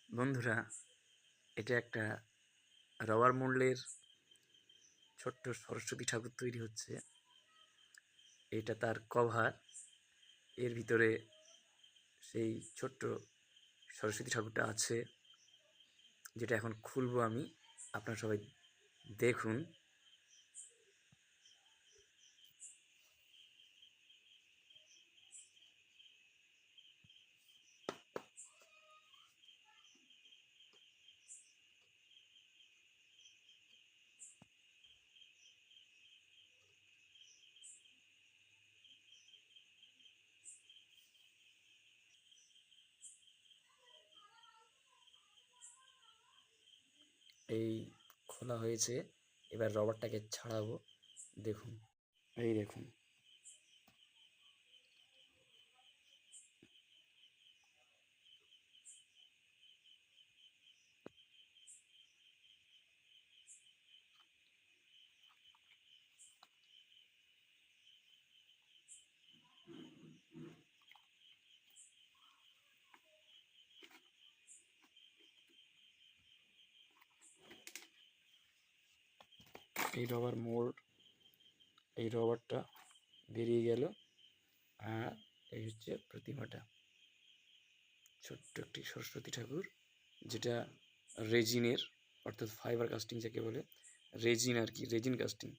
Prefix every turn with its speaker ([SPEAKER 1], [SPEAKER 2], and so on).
[SPEAKER 1] বন্ধুরা, এটা একটা রবার মোল্ডের ছোট্ট সরস্বতী ঠাকুর তৈরি হচ্ছে। এটা তার কভার। এর ভিতরে সেই ছোট্ট সরস্বতী ঠাকুরটা আছে, যেটা এখন খুলবো আমি। আপনারা সবাই দেখুন। এই খোলা হয়েছে, এবার রবারটাকে ছাড়াবো। দেখুন, এই দেখুন। এই রবার মোল্ড, এই রবারটা বেরিয়ে গেল। আর এই হচ্ছে প্রতিমাটা, ছোট্ট একটি সরস্বতী ঠাকুর, যেটা রেজিনের, অর্থাৎ ফাইবার কাস্টিং যাকে বলে, রেজিন আর কি, রেজিন কাস্টিং।